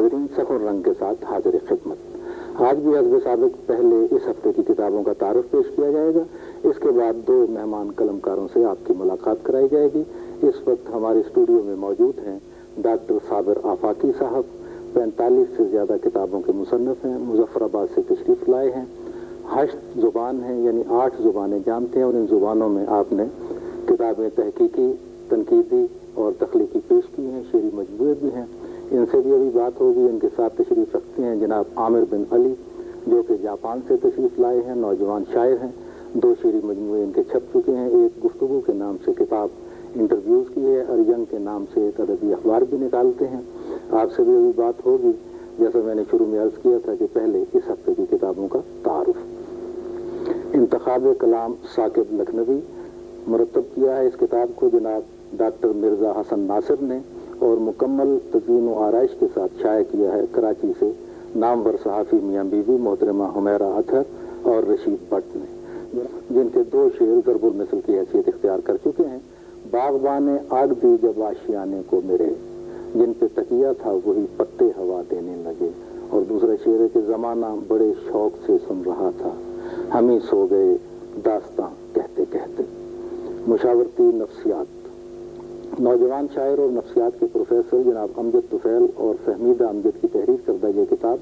नाज़रीन सफ़र रंग के साथ हाजिर खिदमत। आज भी हस्ब साबिक पहले इस हफ्ते की किताबों का तारुफ पेश किया जाएगा। इसके बाद दो मेहमान कलमकारों से आपकी मुलाकात कराई जाएगी। इस वक्त हमारे स्टूडियो में मौजूद हैं डॉक्टर साबिर आफाकी साहब, 45 से ज़्यादा किताबों के मुसन्निफ हैं, मुजफ्फराबाद से तशरीफ़ लाए हैं, 8 ज़ुबान हैं यानी 8 ज़ुबानें जानते हैं और इन ज़ुबानों में आपने किताबें तहकीकी, तनकीदी और तख्लीकी पेश की हैं, शेरी मजमूए भी हैं। इनसे भी अभी बात होगी। इनके साथ तशरीफ़ रखते हैं जनाब आमिर बिन अली, जो कि जापान से तशरीफ़ लाए हैं, नौजवान शायर हैं। 2 शेरी मजमूए इनके छप चुके हैं। एक गुफ्तगू के नाम से किताब इंटरव्यूज़ की है और यंग के नाम से एक अदबी अखबार भी निकालते हैं। आपसे भी अभी बात होगी। जैसा मैंने शुरू में अर्ज़ किया था कि पहले इस हफ्ते की किताबों का तारुफ। इंतखाब कलाम साकिब लखनवी मुरतब किया है इस किताब को जनाब डॉक्टर मिर्ज़ा हसन नासिर ने और मुकम्मल तज़ीन व आराइश के साथ शाया किया है कराची से नामवर सहाफ़ी मियाँ बीवी मोहतरमा हुमैरा अतहर और रशीद भट्ट ने, जिनके 2 शेर ज़रबुल मिसल की हैसियत इख्तियार कर चुके हैं। बाग़बाने आग दी जब आशियाने को मेरे, जिन पे तकिया था वही पत्ते हवा देने लगे। और दूसरा शेर है कि ज़माना बड़े शौक़ से सुन रहा था, हम ही सो गए दास्तां कहते कहते। मुशावरती नफ्सियात। नौजवान शायर और नफ्सियात के प्रोफेसर जनाब अमजद तुफैल और फहमीदा अमजद की तहरीर करदा ये किताब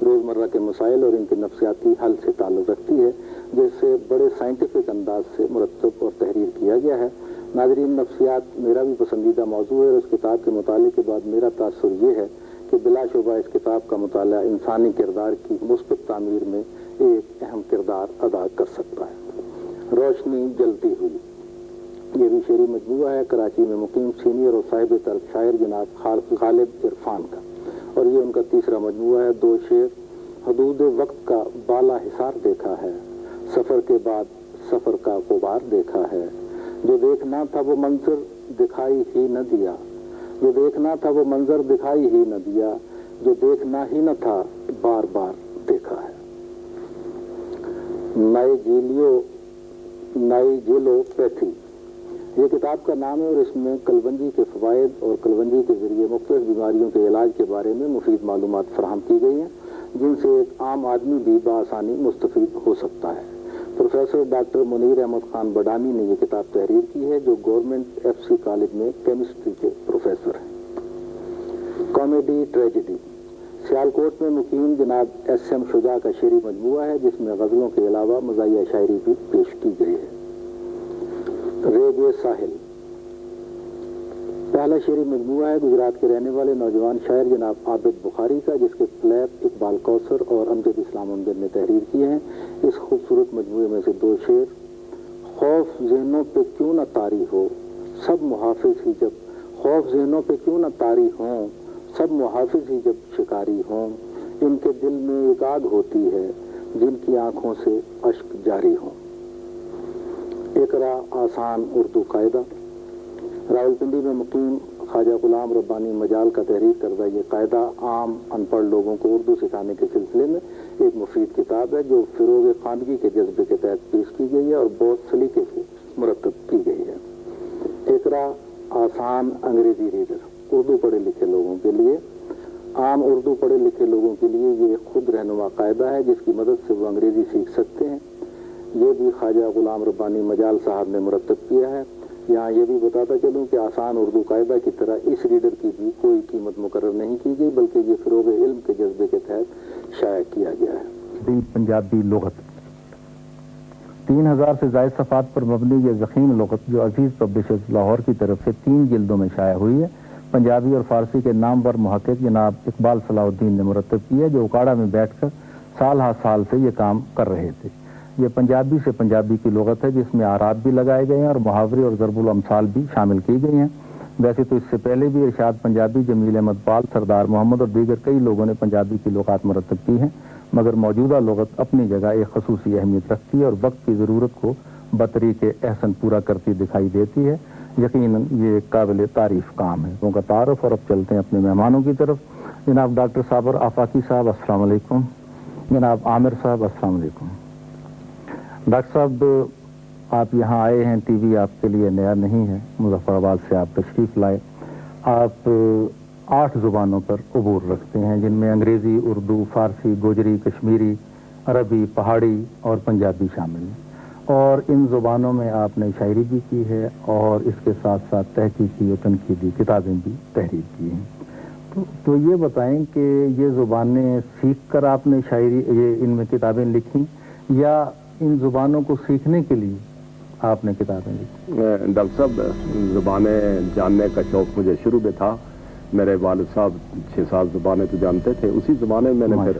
रोज़मर्रा के मसाइल और इनके नफ्सियाती हल से ताल्लुक़ रखती है, जिससे बड़े साइंटिफिक अंदाज से मुरतब और तहरीर किया गया है। नाज़रीन, नफ्सियात मेरा भी पसंदीदा मौजू है और इस किताब के मुताले के बाद मेरा तासुर ये है कि बिलाशुबा इस किताब का मुताला इंसानी किरदार की मुस्बत तामीर में एक अहम किरदार अदा कर सकता है। रोशनी जलती हुई, ये भी शेरी मजमूआ है कराची में मुकीम सीनियर और साहिब तर्क शायर जनाब खालिद इरफान का, और ये उनका तीसरा मजमूआ है। 2 शेर। हदूद वक्त का बाला हिसार देखा है, सफ़र के बाद सफ़र का गुबार देखा है, जो देखना था वो मंजर दिखाई ही न दिया, जो देखना था वो मंजर दिखाई ही न दिया, जो देखना ही न था बार बार देखा है। नाइजेलोपैथी ये किताब का नाम है और इसमें कलबंजी के फ़वाइद और कलबंजी के ज़रिए मुख्तलिफ बीमारियों के इलाज के बारे में मुफीद मालूमात फराहम की गई हैं, जिनसे एक आम आदमी भी बआसानी मुस्तफ़ीद हो सकता है। प्रोफेसर डॉक्टर मुनीर अहमद खान बडानी ने यह किताब तहरीर की है, जो गवर्नमेंट FC कॉलेज में केमिस्ट्री के प्रोफेसर हैं। Comedy tragedy. सियालकोट में मुकीम जनाब SM शुजा का शेरी मजमूआ है, जिसमें गज़लों के अलावा मज़ाहिया शायरी भी पेश की गई है। रेगे साहिल पहला शेरी मजमूआ है गुजरात के रहने वाले नौजवान शायर जनाब आबिद बुखारी का, जिसके प्लेब इकबाल कौसर और अमजद इस्लाम अमजद ने तहरीर किए हैं। इस खूबसूरत मजमूए में से 2 शेर। खौफ ज़हनों पे क्यों न तारी हो, सब मुहाफिज ही जब, खौफ ज़हनों पे क्यों न तारी हों, सब मुहाफिज ही जब शिकारी हों, इनके दिल में एक आग होती है जिनकी आंखों से अश्क जारी हों। इकरा आसान उर्दू कायदा। रावलपिंडी में मुकीम ख्वाजा गुलाम रब्बानी मजाल का तहरीर करदा ये कायदा आम अनपढ़ लोगों को उर्दू सिखाने के सिलसिले में एक मुफीद किताब है, जो फ़िरोग़ ख़ानगी के जज्बे के तहत पेश की गई है और बहुत सलीके से मुरतब की गई है। इकरा आसान अंग्रेज़ी रीडर, उर्दू पढ़े लिखे लोगों के लिए, आम उर्दू पढ़े लिखे लोगों के लिए ये खुद रहनुमा कायदा है, जिसकी मदद से वो अंग्रेज़ी सीख सकते हैं। ये भी ख्वाजा गुलाम रब्बानी मजाल साहब ने मुरतब किया है। यहाँ ये भी बताता चलूँ कि आसान उर्दू कायदा की तरह इस रीडर की भी कोई कीमत मुकर्रर नहीं की गई, बल्कि ये फ़िरोग़ इल्म के जज्बे के तहत शाया किया गया है। पंजाबी लुग़त। 3000 से ज़ायद सफ़ात पर मबनी ये ज़ख़ीम लुग़त, जो अजीज़ पब्लिशर्स लाहौर की तरफ से 3 जिल्दों में शाया हुई है, पंजाबी और फ़ारसी के नामवर मुहक़्क़िक़ जनाब इकबाल सलाहुद्दीन ने मुरतब की है, जो उकाड़ा में बैठकर साल हा साल से ये काम कर रहे थे। ये पंजाबी से पंजाबी की लुग़त है, जिसमें आराब भी लगाए गए हैं और मुहावरे और ज़रबुल अमसाल भी शामिल की गई हैं। वैसे तो इससे पहले भी इरशाद पंजाबी, जमील अहमद पाल, सरदार मोहम्मद और दीगर कई लोगों ने पंजाबी की लुग़ात मुरतब की हैं, मगर मौजूदा लुग़त अपनी जगह एक ख़ुसूसी अहमियत रखती है और वक्त की ज़रूरत को बतरीक़ एहसन पूरा करती दिखाई देती है। यकीनन ये काबिल तारीफ़ काम है। उनका तारुफ। और अब चलते हैं अपने मेहमानों की तरफ। जनाब डॉक्टर साबिर आफाकी साहब अस्सलाम वालेकुम। जनाब आमिर साहब अस्सलाम वालेकुम। डॉक्टर साहब, आप यहाँ आए हैं, टीवी आपके लिए नया नहीं है, मुजफ्फराबाद से आप तशरीफ़ लाए। आप 8 زبانوں پر عبور رکھتے ہیں، جن میں انگریزی، اردو، فارسی، گوجری، کشمیری، عربی، پہاڑی اور پنجابی شامل ہیں، اور ان زبانوں میں آپ نے شاعری بھی کی ہے اور اس کے ساتھ ساتھ تحقیقی و تنقیدی کتابیں بھی تحریر کی ہیں۔ تو یہ بتائیں کہ یہ زبانیں سیکھ کر آپ نے شاعری ان میں کتابیں لکھی یا ان زبانوں کو سیکھنے کے لیے آپ نے کتابیں لکھی؟ ڈاکٹر صاحب، زبانیں جاننے کا شوق مجھے شروع میں تھا۔ میرے والد صاحب 6-7 زبانیں تو جانتے تھے، اسی زبانیں میں نے پھر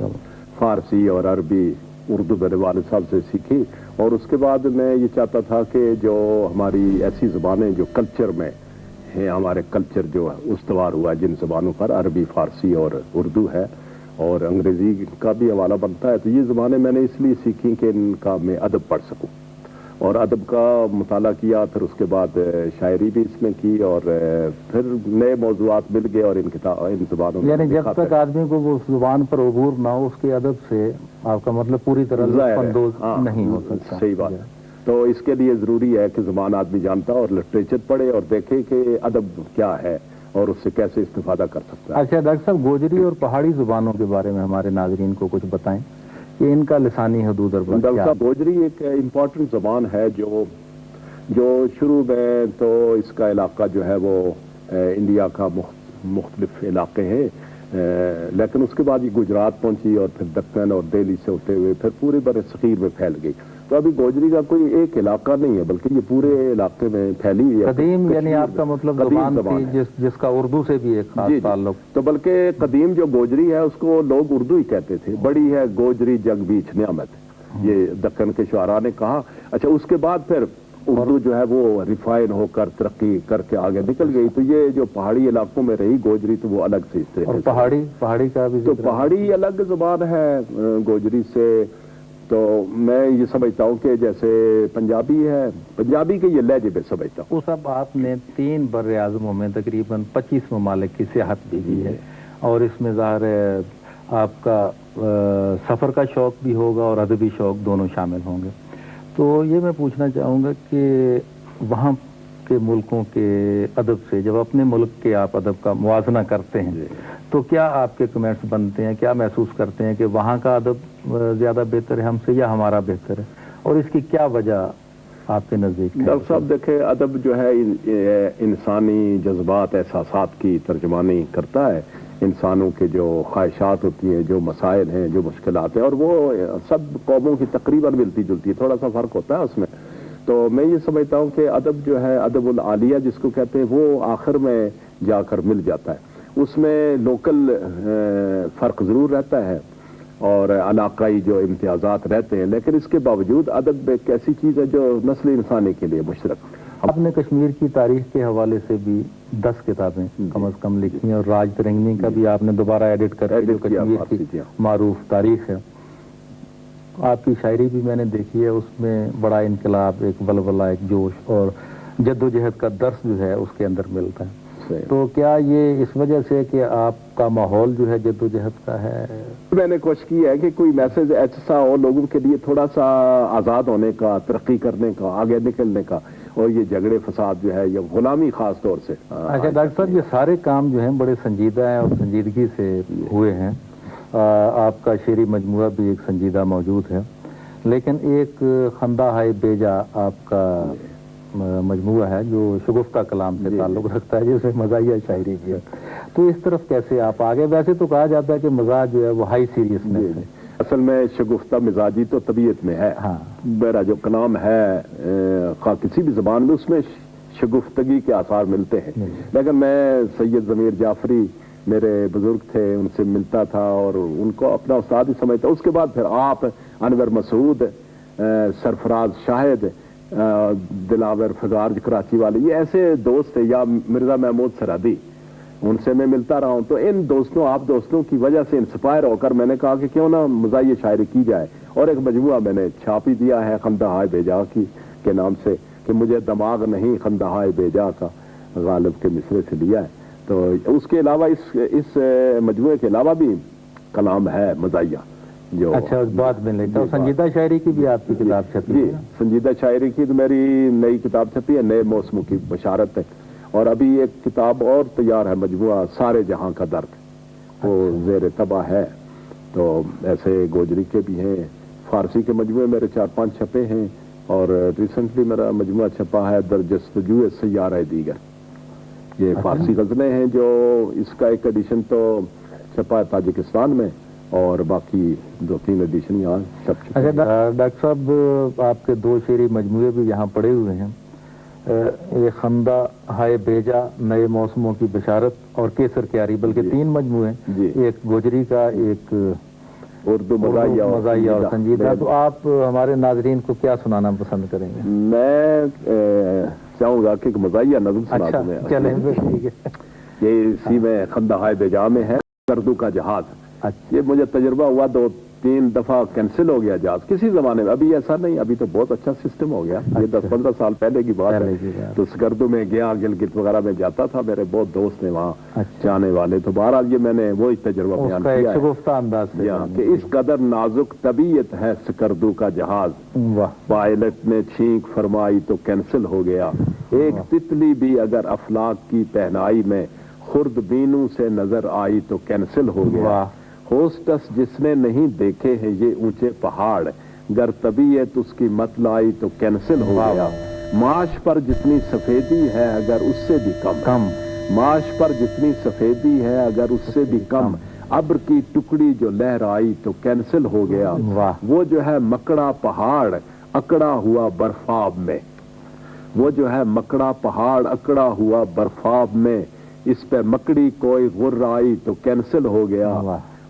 فارسی اور عربی، اردو میرے والد صاحب سے سیکھی، اور اس کے بعد میں یہ چاہتا تھا کہ جو ہماری ایسی زبانیں جو کلچر میں ہیں، ہمارے کلچر جو استوار ہوا جن زبانوں پر، عربی، فارسی اور اردو ہے، اور انگریزی کا بھی حوالہ بنتا ہے، تو یہ زبانیں میں نے اس لیے سیکھی کہ ان کا میں ادب پڑھ سکوں، اور ادب کا مطالعہ کیا، پھر اس کے بعد شاعری بھی اس میں کی، اور پھر نئے موضوعات مل گئے اور ان زبانوں میں، یعنی جب تک آدمی کو وہ زبان پر عبور نہ ہو، اس کے ادب سے آپ کا مطلب پوری طرح لطف اندوز نہیں ہو سکتا۔ صحیح بات ہے۔ تو اس کے لیے ضروری ہے کہ زبان آدمی جانتا اور لٹریچر پڑھے اور دیکھے کہ ادب کیا ہے اور اس سے کیسے استفادہ کر سکتا ہے۔ اچھا ڈاکٹر صاحب، گوجری اور پہاڑی زبانوں کے بارے میں ہمارے ناظرین کو کچھ بتائیں کہ ان کا لسانی حدود اور ڈاکٹر صاحب، گوجری ایک امپورٹنٹ زبان ہے جو شروع میں تو اس کا علاقہ جو ہے وہ انڈیا کا مختلف علاقے ہیں، لیکن اس کے بعد یہ گجرات پہنچی اور پھر دکن اور دہلی سے ہوتے ہوئے پھر پورے بر صغیر میں پھیل گئی۔ تو ابھی گوجری کا کوئی ایک علاقہ نہیں ہے، بلکہ یہ پورے علاقے میں پھیلی ہے۔ قدیم یعنی آپ کا مطلب زبان تھی جس کا اردو سے بھی ایک خاص تعلق؟ تو بلکہ قدیم جو گوجری ہے اس کو لوگ اردو ہی کہتے تھے، بڑی ہے گوجری جگ بیچ نعمت، یہ دکن کے شعراء نے کہا۔ اچھا، اس کے بعد پھر اردو جو ہے وہ ریفائن ہو کر ترقی کر کے آگے نکل گئی، تو یہ جو پہاڑی علاقوں میں رہی گوجری تو وہ الگ سے اس طرح۔ اور پہاڑی کا بھی تو پہاڑی الگ زبان ہے گوجری سے۔ تو میں یہ سمجھتا ہوں کہ جیسے پنجابی ہے، پنجابی کے یہ لہجے میں سمجھتا ہوں۔ وہ سب آپ نے 3 بر اعظموں میں تقریباً 25 ممالک کی سیاحت بھی کی ہے، اور اس میں ظاہر ہے آپ کا سفر کا شوق بھی ہوگا اور ادبی شوق دونوں شامل ہوں گے۔ تو یہ میں پوچھنا چاہوں گا کہ وہاں کے ملکوں کے ادب سے جب اپنے ملک کے آپ ادب کا موازنہ کرتے ہیں تو کیا آپ کے کمنٹس بنتے ہیں، کیا محسوس کرتے ہیں کہ وہاں کا ادب زیادہ بہتر ہے ہم سے یا ہمارا بہتر ہے، اور اس کی کیا وجہ آپ کے نزدیک ہے؟ ڈاکٹر صاحب دیکھیں، ادب جو ہے انسانی جذبات، احساسات کی ترجمانی کرتا ہے، انسانوں کے جو خواہشات ہوتی ہیں، جو مسائل ہیں، جو مشکلات ہیں، اور وہ سب قوموں کی تقریباً ملتی جلتی ہے، تھوڑا سا فرق ہوتا ہے اس میں۔ تو میں یہ سمجھتا ہوں کہ ادب جو ہے، ادب العالیہ جس کو کہتے ہیں، وہ آخر میں جا کر مل جاتا ہے۔ اس میں لوکل فرق ضرور رہتا ہے اور علاقائی جو امتیازات رہتے ہیں، لیکن اس کے باوجود ادب ایک ایسی چیز ہے جو نسل انسانی کے لیے مشترک۔ آپ نے کشمیر کی تاریخ کے حوالے سے بھی 10 کتابیں کم از کم لکھی ہیں، اور راج ترنگی کا بھی آپ نے دوبارہ ایڈٹ کر کے جو کشمیر کی معروف تاریخ ہے۔ آپ کی شاعری بھی میں نے دیکھی ہے، اس میں بڑا انقلاب، ایک ولولہ، ایک جوش اور جدوجہد کا درس جو ہے اس کے اندر ملتا ہے۔ تو کیا یہ اس وجہ سے کہ آپ کا ماحول جو ہے جدوجہد کا ہے؟ میں نے کوشش کی ہے کہ کوئی میسج ایسا ہو لوگوں کے لیے تھوڑا سا آزاد ہونے کا، ترقی کرنے کا، آگے نکلنے کا، اور یہ جھگڑے فساد جو ہے یہ غلامی خاص طور سے۔ اچھا ڈاکٹر صاحب، یہ سارے کام جو ہیں بڑے سنجیدہ ہیں اور سنجیدگی سے ہوئے ہیں، آپ کا شعری مجموعہ بھی ایک سنجیدہ موجود ہے، لیکن ایک خندہ ہے بے جا آپ کا مجموعہ ہے جو شگفتہ کلام سے تعلق رکھتا ہے، جس میں مزاحیہ شاعری بھی ہے، تو اس طرف کیسے آپ آگے؟ ویسے تو کہا جاتا ہے کہ مزاج جو ہے وہ ہائی سیریسنس ہے، اصل میں شگفتہ مزاجی تو طبیعت میں ہے۔ میرا جو کلام ہے کسی بھی زبان میں، اس میں شگفتگی کے آثار ملتے ہیں، لیکن میں سید ضمیر جعفری میرے بزرگ تھے، ان سے ملتا تھا اور ان کو اپنا استاد ہی سمجھتا۔ اس کے بعد پھر آپ، انور مسعود، سرفراز شاہد، دلاور فگارج کراچی والے، یہ ایسے دوست تھے، یا مرزا محمود سرحدی، ان سے میں ملتا رہا ہوں۔ تو ان دوستوں، آپ دوستوں کی وجہ سے انسپائر ہو کر میں نے کہا کہ کیوں نہ مزاحیہ شاعری کی جائے، اور ایک مجموعہ میں نے چھاپ ہی دیا ہے خندہ بے جا کے نام سے، کہ مجھے دماغ نہیں خندہ بے جا کا، غالب کے مصرے سے لیا ہے۔ تو اس کے علاوہ اس مجموعے کے علاوہ بھی کلام ہے مزاحیہ جو۔ اچھا، بعد میں لیتا ہوں۔ سنجیدہ شاعری کی بھی آپ کی کتاب چھپی ہے؟ سنجیدہ شاعری کی تو میری نئی کتاب چھپی ہے، نئے موسموں کی بشارت ہے، اور ابھی ایک کتاب اور تیار ہے، مجموعہ سارے جہاں کا درد، وہ زیر طبع ہے. تو ایسے گوجری کے بھی ہیں. فارسی کے مجموعے میرے 4-5 چھپے ہیں، اور ریسنٹلی میرا مجموعہ چھپا ہے در جستجو سیارہ دیگر. یہ فارسی غزلیں ہیں، جو اس کا ایک ایڈیشن تو چھپا ہے تاجکستان میں، اور باقی 2-3 ایڈیشن یہاں چھپ چکے ہیں. ڈاکٹر صاحب آپ کے 2 شعری مجموعے بھی یہاں پڑے ہوئے ہیں، ایک خندہ ہائے بیجا، نئے موسموں کی بشارت، اور کیسر کیاری، بلکہ 3 مجموعے، ایک گوجری کا، ایک اردو مزاحیہ اور سنجیدہ. تو آپ ہمارے ناظرین کو کیا سنانا پسند کریں گے؟ میں چاہوں گا کہ ایک مزاحیہ نظم سنا دوں. چلیں ٹھیک ہے. یہ اسی میں خندہ ہائے بیجا میں ہے، سکردو کا جہاز. یہ مجھے تجربہ ہوا 2-3 دفعہ کینسل ہو گیا جہاز کسی زمانے میں. ابھی ایسا نہیں، ابھی تو بہت اچھا سسٹم ہو گیا. یہ 10-15 سال پہلے کی بات ہے. تو سکردو میں گیا، گلگت وغیرہ میں جاتا تھا، میرے بہت دوست ہیں وہاں جانے والے. تو بہرحال یہ میں نے وہی تجربہ بیان کیا ہے کہ اس قدر نازک طبیعت ہے سکردو کا جہاز. پائلٹ نے چھینک فرمائی تو کینسل ہو گیا. ایک تتلی بھی اگر افلاک کی پہنائی میں خرد بینوں سے نظر آئی تو کینسل ہو گیا. ہوسٹس جس نے نہیں دیکھے ہیں یہ اونچے پہاڑ، گر طبیعت اس کی مت لائی تو کینسل ہو گیا. معاش پر جتنی سفیدی ہے اگر اس سے بھی کم، معاش پر جتنی سفیدی ہے اگر اس سے بھی کم، ابر کی ٹکڑی جو لہرائی تو کینسل ہو گیا. وہ جو ہے مکڑا پہاڑ اکڑا ہوا برفاب میں، وہ جو ہے مکڑا پہاڑ اکڑا ہوا برفاب میں، اس پہ مکڑی کوئی غر آئی تو کینسل ہو گیا.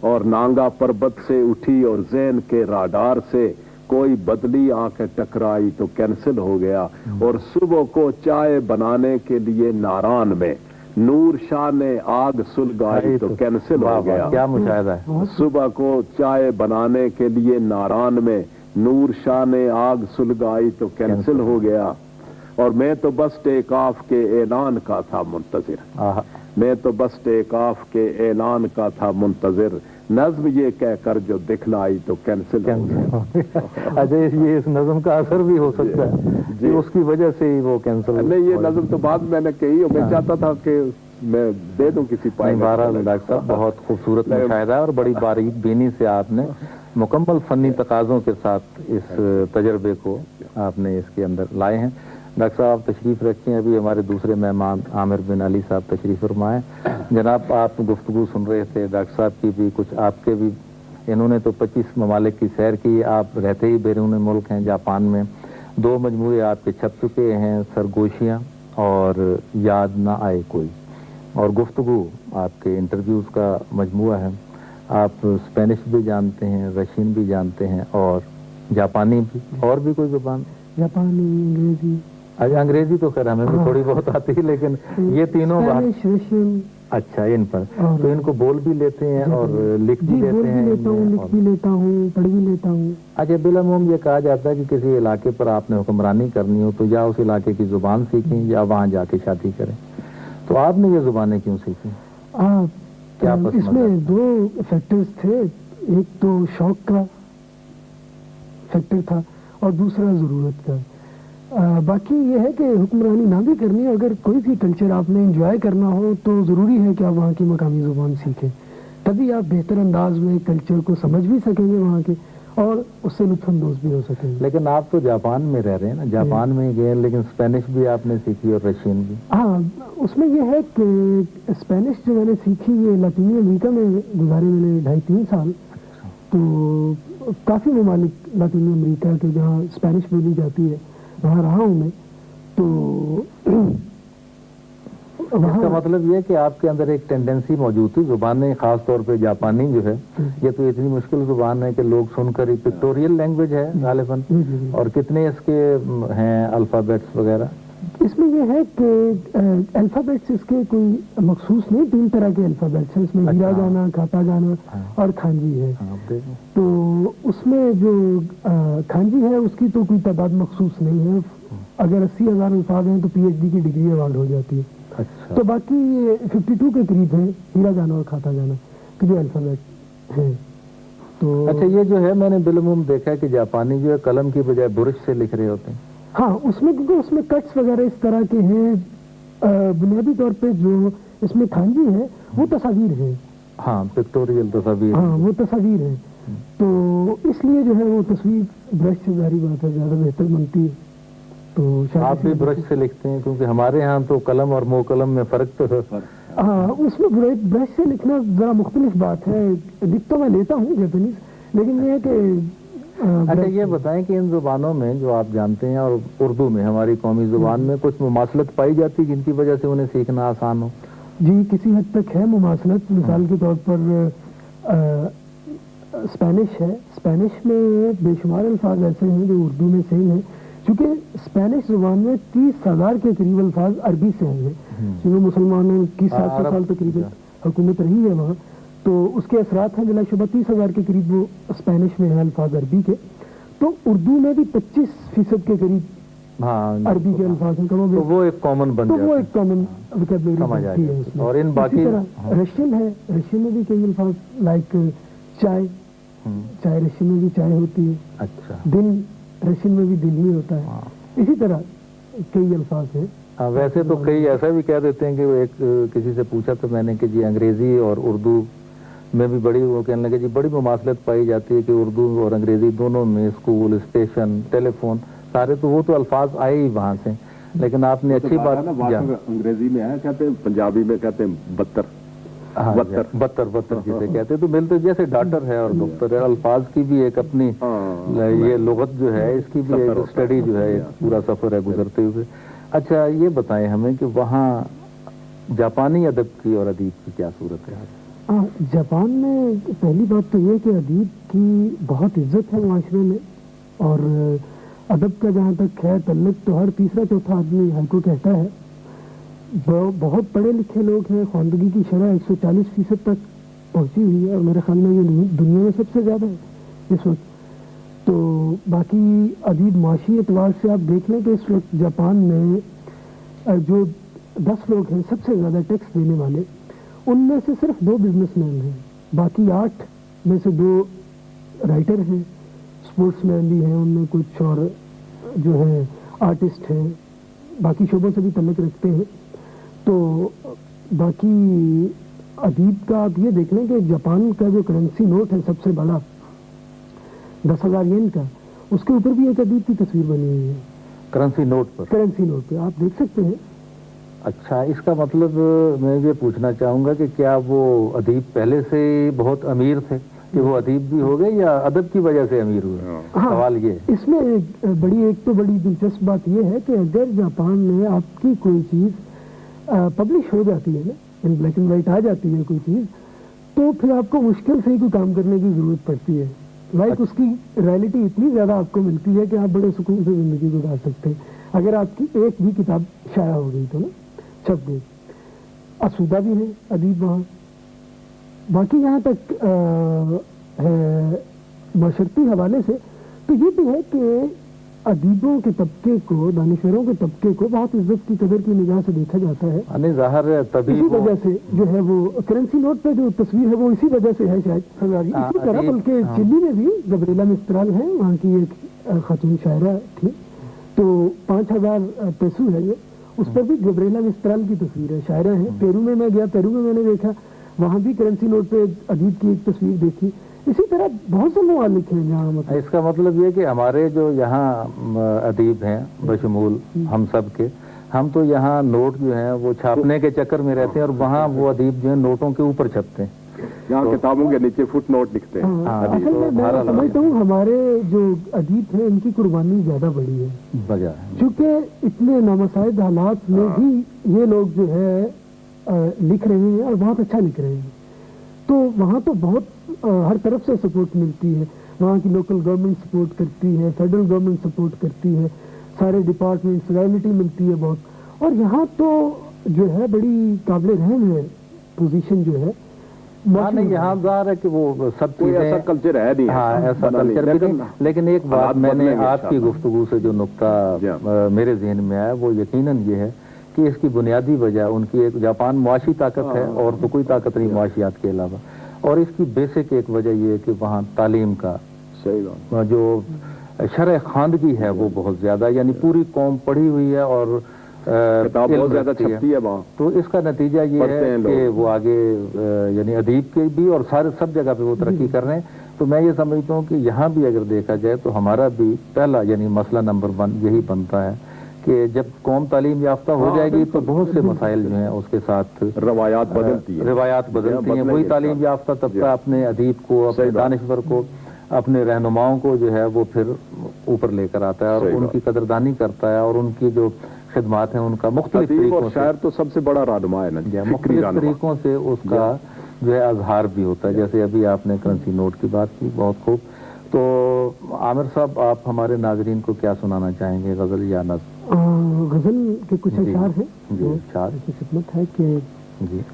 اور نانگا پربت سے اٹھی اور زین کے راڈار سے کوئی بدلی آ کے ٹکرائی تو کینسل ہو گیا. اور صبح کو چائے بنانے کے لیے ناران میں نور شاہ نے آگ سلگائی تو کینسل ہو گیا. کیا مشاہدہ ہے. صبح کو چائے بنانے کے لیے ناران میں نور شاہ نے آگ سلگائی تو کینسل ہو گیا. اور میں تو بس ٹیک آف کے اعلان کا تھا منتظر، میں تو بس ٹیک آف کے اعلان کا تھا منتظر، نظم یہ کہہ کر جو دکھلائی تو کینسل ہو گیا. اچھا، یہ اس نظم کا اثر بھی ہو سکتا ہے کہ اس کی وجہ سے ہی وہ کینسل. نہیں، یہ نظم تو بعد میں نے کہی، اور میں چاہتا تھا کہ میں دے دوں کسی پائے. بہرحال ڈاکٹر صاحب بہت خوبصورت مشاہدہ ہے، اور بڑی باریک بینی سے آپ نے مکمل فنی تقاضوں کے ساتھ اس تجربے کو آپ نے اس کے اندر لائے ہیں. ڈاکٹر صاحب تشریف رکھیں. ابھی ہمارے دوسرے مہمان عامر بن علی صاحب تشریف فرمائیں. جناب، آپ گفتگو سن رہے تھے، ڈاکٹر صاحب کی بھی کچھ آپ کے بھی، انہوں نے تو 25 ممالک کی سیر کی. آپ رہتے ہی بیرون ملک ہیں، جاپان میں. 2 مجموعے آپ کے چھپ چکے ہیں، سرگوشیاں اور یاد نہ آئے کوئی، اور گفتگو آپ کے انٹرویوز کا مجموعہ ہے. آپ اسپینش بھی جانتے ہیں، رشین بھی جانتے ہیں، اور جاپانی بھی، اور بھی کوئی زبان؟ جاپانی، انگریزی. انگریزی تو خیر ہمیں بھی تھوڑی بہت آتی ہے، لیکن یہ تینوں اچھا ان پر تو ان کو بول بھی لیتے ہیں اور لکھ بھی لیتے ہیں. لکھ بھی لیتا ہوں، پڑھ بھی لیتا ہوں. اچھا، بالعموم یہ کہا جاتا ہے کہ کسی علاقے پر آپ نے حکمرانی کرنی ہو تو یا اس علاقے کی زبان سیکھیں یا وہاں جا کے شادی کریں. تو آپ نے یہ زبانیں کیوں سیکھی؟ اس میں 2 فیکٹرز تھے. ایک تو شوق کا فیکٹر تھا اور دوسرا ضرورت کا. باقی یہ ہے کہ حکمرانی نہ بھی کرنی ہے، اگر کوئی بھی کلچر آپ نے انجوائے کرنا ہو تو ضروری ہے کہ آپ وہاں کی مقامی زبان سیکھیں. تبھی آپ بہتر انداز میں کلچر کو سمجھ بھی سکیں گے وہاں کے، اور اس سے لطف اندوز بھی ہو سکیں گے. لیکن آپ تو جاپان میں رہ رہے ہیں نا، جاپان میں گئے، لیکن اسپینش بھی آپ نے سیکھی اور رشین بھی. ہاں، اس میں یہ ہے کہ اسپینش جو میں نے سیکھی یہ لاطینی امریکہ میں گزارے میں نے 2.5-3 سال. تو کافی ممالک لاطینی امریکہ کے جہاں اسپینش بولی جاتی ہے وہاں رہا ہوں میں. تو اس کا مطلب یہ ہے کہ آپ کے اندر ایک ٹینڈنسی موجود تھی. زبانیں خاص طور پہ جاپانی جو ہے یہ تو اتنی مشکل زبان ہے کہ لوگ سن کر ہی، پکٹوریل لینگویج ہے غالباً، اور کتنے اس کے ہیں الفابیٹس وغیرہ؟ اس میں یہ ہے کہ الفابیٹس اس کے کوئی مخصوص نہیں، 3 طرح کے الفابیٹس ہیں. اس میں ہیرا گانا، کاتا گانا اور کھانجی ہے. تو اس میں جو کھانجی ہے اس کی تو کوئی تعداد مخصوص نہیں ہے. اگر 80,000 الفاظ ہیں تو PhD کی ڈگری ایوارڈ ہو جاتی ہے. تو باقی 52 کے قریب ہیں ہیرا گانا اور کھاتا گانا کہ جو الفابیٹ ہیں. تو اچھا، یہ جو ہے میں نے بالعموم دیکھا ہے کہ جاپانی جو ہے قلم کی بجائے برش سے لکھ رہے ہوتے ہیں. ہاں، اس میں کیونکہ اس میں کٹس وغیرہ اس طرح کے ہیں बुनियादी तौर पे जो इसमें खांजी है वो तस्वीर है, हाँ पिक्टोरियल तस्वीर, हाँ वो तस्वीर है, तो इसलिए जो है वो तस्वीर ब्रश से जारी बात है ज़्यादा बेहतर बनती है। तो शायद आप भी ब्रश से लिखते हैं, क्योंकि हमारे यहाँ तो कलम और मोह कलम में फ़र्क तो है। हाँ, उसमें ब्रश से लिखना ज़रा मुख्तलिफ बात है। लिख तो मैं लेता हूँ जैपनीज, लेकिन ये है कि अच्छा ये बताएं कि इन ज़ुबानों में जो आप जानते हैं और उर्दू में हमारी कौमी ज़ुबान में कुछ मुमासलत पाई जाती है जिनकी वजह से उन्हें सीखना आसान हो? जी किसी हद तक है मुमासलत। मिसाल के तौर पर स्पेनिश है, स्पेनिश में बेशुमार अल्फाज ऐसे हैं जो उर्दू में सेम है, क्योंकि स्पेनिश ज़ुबान में 30,000 के करीब अल्फाज अरबी से आए हैं, क्योंकि मुसलमानों की 700 साल तकरीबन हुकूमत रही है वहाँ, तो उसके असरात हैं बिलाशुबा 30,000 के करीब वो स्पेनिश में है अल्फाज अरबी के। तो उर्दू में भी 25% के करीब हाँ अरबी के अल्फाज हैं, तो वो एक कॉमन बन जाता है, वो एक कॉमन वोकैबुलरी है उसमें। और इन बाकी रशियन है, रशियन में भी कई अल्फाज लाइक चाय, चाय रशियन में भी चाय होती है, अच्छा दिन रशियन में भी दिन ही होता है, इसी तरह कई अल्फाज हैं। वैसे तो कई ऐसा भी कह देते हैं कि वो एक किसी से पूछा तो मैंने कि जी अंग्रेजी और उर्दू में भी बड़ी, वो कहने लगे जी बड़ी मुमासलत पाई जाती है कि उर्दू और अंग्रेजी दोनों में स्कूल, स्टेशन, टेलीफोन सारे, तो वो तो अल्फाज आए ही वहाँ से, लेकिन आपने अच्छी बात अंग्रेजी में है, कहते हैं पंजाबी में कहते हैं बत्तर, बत्तर जिसे कहते हैं, तो मिलते जैसे डॉक्टर है और डॉक्टर है, अल्फाज की भी एक अपनी ये लुगत जो है इसकी भी एक स्टडी जो है, एक पूरा सफर है गुजरते हुए। अच्छा ये बताएं हमें कि वहाँ जापानी अदब की और अदीब की क्या सूरत है? जापान में पहली बात तो ये कि अदीब की बहुत इज्जत है माशरे में, और अदब का जहाँ तक है तल्लुक तो हर तीसरा चौथा आदमी हमको कहता है। बहुत पढ़े लिखे लोग हैं, ख्वानदगी की शरह 140% तक पहुँची हुई है, और मेरे ख्याल में ये दुनिया में सबसे ज़्यादा है इस वक्त। तो बाकी अदीब माशी एतबार से आप देख लें कि इस वक्त जापान में जो 10 लोग हैं सबसे ज़्यादा टैक्स देने वाले, उनमें से सिर्फ 2 बिजनेसमैन हैं, बाकी 8 में से 2 राइटर हैं, स्पोर्ट्समैन भी हैं उनमें कुछ, और जो है आर्टिस्ट हैं, बाकी शोबों से भी तल्लुक़ रखते हैं। तो बाकी अदीब का आप ये देख लें कि जापान का जो करेंसी नोट है सबसे बड़ा 10,000 येन का, उसके ऊपर भी एक अदीब की तस्वीर बनी हुई है करेंसी नोट पर, करेंसी नोट पे आप देख सकते हैं। अच्छा इसका मतलब मैं ये पूछना चाहूँगा कि क्या वो अदीब पहले से बहुत अमीर थे कि वो अदीब भी हो गए, या अदब की वजह से अमीर हुए? हाँ, सवाल ये है। इसमें एक तो बड़ी दिलचस्प बात ये है कि अगर जापान में आपकी कोई चीज़ पब्लिश हो जाती है ना, इन ब्लैक एंड वाइट आ जाती है कोई चीज़, तो फिर आपको मुश्किल से ही कोई काम करने की ज़रूरत पड़ती है। लाइक उसकी रियलिटी इतनी ज़्यादा आपको मिलती है कि आप बड़े सुकून से ज़िंदगी गुजार सकते हैं। अगर आपकी एक भी किताब शाया हो गई तो ना, छप गई। आसूदा भी है अदीब वहाँ। बाकी यहाँ तक है माशरती हवाले से तो ये भी है कि अदीबों के तबके को, दानिशवरों के तबके को बहुत इज्जत की कदर की निगाह से देखा जाता है। ज़ाहिर है तभी इसी वजह से जो है वो करेंसी नोट पे जो तस्वीर है वो इसी वजह से है शायद सजारी। इसी तरह बल्कि चिली में भी गब्रिएला मिस्त्राल है, वहाँ की एक खातून शायरा थी, तो 5,000 पेसू है ये, उस पर भी गब्रिएला मिस्त्राल की तस्वीर है, शायरा है। पेरू में मैं गया, पेरू में मैंने देखा, वहाँ भी करेंसी नोट पे अदीब की एक तस्वीर देखी। इसी तरह बहुत से मवालिक हैं जहाँ, मतलब इसका मतलब ये कि हमारे जो यहाँ अदीब हैं बशमूल हम सब के, हम तो यहाँ नोट जो हैं वो छापने के चक्कर में रहते हैं, और वहाँ वो अदीब जो है नोटों के ऊपर छपते हैं, यहाँ किताबों के नीचे फुट नोट लिखते हैं। असल में मैं समझता हूँ हमारे जो अदीब हैं इनकी कुर्बानी ज़्यादा बड़ी है, क्योंकि इतने नामसाइद हालात में भी ये लोग जो है लिख रहे हैं और बहुत अच्छा लिख रहे हैं। तो वहाँ तो बहुत हर तरफ से सपोर्ट मिलती है, वहाँ की लोकल गवर्नमेंट सपोर्ट करती है, फेडरल गवर्नमेंट सपोर्ट करती है, सारे डिपार्टमेंट्स, रॉयल्टी मिलती है बहुत। और यहाँ तो जो है बड़ी काबिल रहम है पोजीशन जो है। नहीं यहाँ ज़ाहिर है कि वो सब कोई ऐसा कल्चर है नहीं। हाँ ऐसा कल्चर भी नहीं, लेकिन एक बात मैंने आपकी गुफ्तगू से जो नुक्ता मेरे जहन में आया वो यकीनन ये है कि इसकी बुनियादी वजह उनकी एक जापान मुआशी ताकत है, और तो कोई ताकत नहीं मुआशियात के अलावा। और इसकी बेसिक एक वजह ये है कि वहाँ तालीम का सही जो शरह खानदगी है वो बहुत ज़्यादा, यानी पूरी कौम पढ़ी हुई है, और किताब बहुत ज्यादा छपती है वहाँ, तो इसका नतीजा ये है कि वो आगे यानी अदीब के भी और सारे सब जगह पे वो तरक्की कर रहे हैं। तो मैं ये समझता हूँ कि यहाँ भी अगर देखा जाए तो हमारा भी पहला यानी मसला नंबर 1 यही बनता है कि जब कौम तालीम याफ्ता हो जाएगी तो बहुत से मसाइल जो हैं उसके साथ रवायात बदलती हैं। वही तालीम याफ्ता तबका अपने अदीब को, अपने दानिश्वर को, अपने रहनुमाओं को जो है वो फिर ऊपर लेकर आता है और उनकी कदरदानी करता है और उनकी जो खिदमात हैं उनका मुख्तलिफ तरीकों से, शायर तो सबसे बड़ा रहनुमा है ना, मुख्तलिफ तरीकों से उसका जो है अजहार भी होता है। जैसे अभी आपने करेंसी नोट की बात की, बहुत खूब। तो आमिर साहब, आप हमारे नाजरीन को क्या सुनाना चाहेंगे, गजल या नज़्म? गजल के कुछ अशार हैं जी, अशार की खिदमत है कि जी।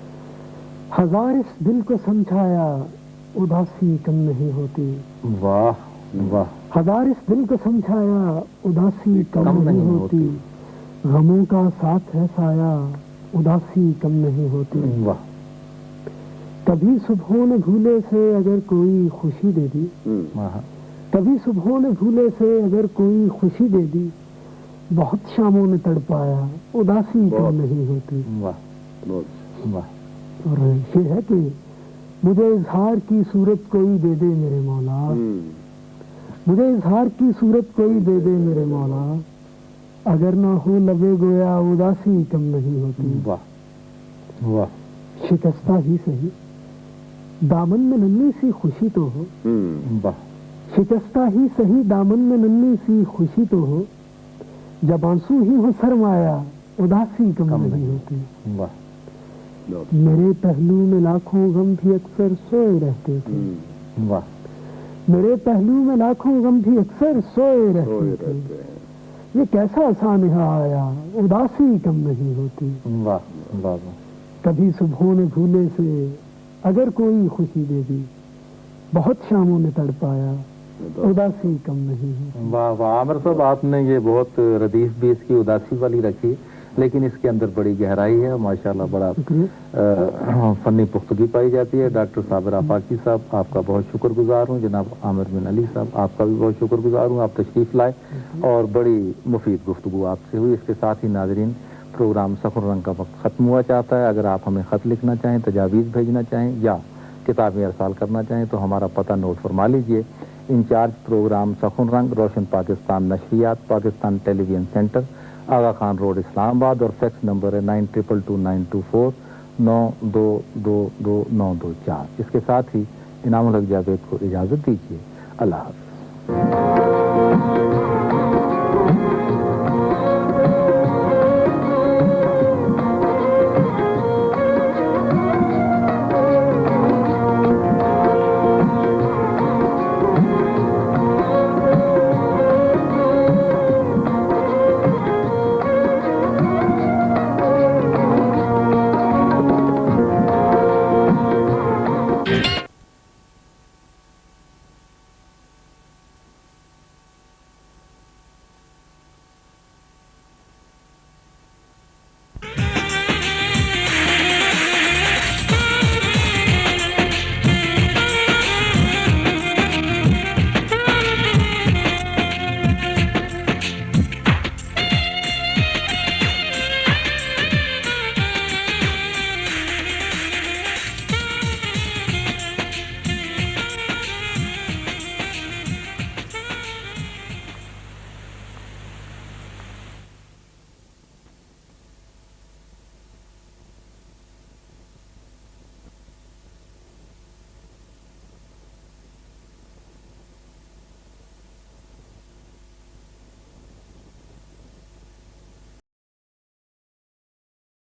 हजार इस दिल को समझाया उदासी कम नहीं होती। वाह वाह। हजार इस दिल को समझाया उदासी कम नहीं होती, गमों का साथ है साया उदासी कम नहीं होती। वाह। कभी सुबह ने भूले से अगर कोई खुशी दे दी, कभी सुबह ने भूले से अगर कोई खुशी दे दी, बहुत शामों ने तड़पाया उदासी कम नहीं होती। वाह वाह। और ये है कि मुझे इजहार की सूरत कोई दे दे मेरे मौला, मुझे इजहार की सूरत कोई दे दे मेरे मौला, अगर ना हो लबे गोया उदासी कम नहीं होती। वाह वाह। शिकस्ता ही सही दामन में नन्ही सी खुशी तो हो, वाह। शिकस्ता ही सही दामन में नन्ही सी खुशी तो हो, जब आंसू ही हो सरमाया उदासी कम नहीं होती। वाह। मेरे पहलू में लाखों गम भी अक्सर सोए रहते थे। वाह। मेरे पहलू में लाखों गम भी अक्सर सोए रहते थे, ये कैसा सानहा आया उदासी कम नहीं होती। वाह वाह। कभी सुबह ने भूले से अगर कोई खुशी दे दी, बहुत शामों में तड़पाया उदासी कम नहीं है। वाह वाह। आमिर साहब, आपने ये बहुत रदीफ भी इसकी उदासी वाली रखी, लेकिन इसके अंदर बड़ी गहराई है माशाल्लाह, बड़ा फनी पुख्तगी पाई जाती है। डॉक्टर साबिर आफाकी साहब, आपका बहुत शुक्रगुजार हूँ। जनाब आमिर बिन अली साहब, आपका भी बहुत शुक्रगुजार हूँ, आप तशरीफ लाए और बड़ी मुफीद गुफ्तगू आपसे हुई। इसके साथ ही नाजरीन, प्रोग्राम सफर रंग का वक्त ख़त्म हुआ चाहता है। अगर आप हमें ख़त लिखना चाहें, तजावीज़ भेजना चाहें या किताबें अरसाल करना चाहें तो हमारा पता नोट फरमा लीजिए। इंचार्ज प्रोग्राम सफर रंग, रोशन पाकिस्तान नशरियात, पाकिस्तान टेलीविजन सेंटर, आगा खान रोड, इस्लामाबाद, और फैक्स नंबर है 922924 9222 इसके साथ ही इनामुल हक जावेद को इजाज़त दीजिए। अल्लाह हाफ़िज़।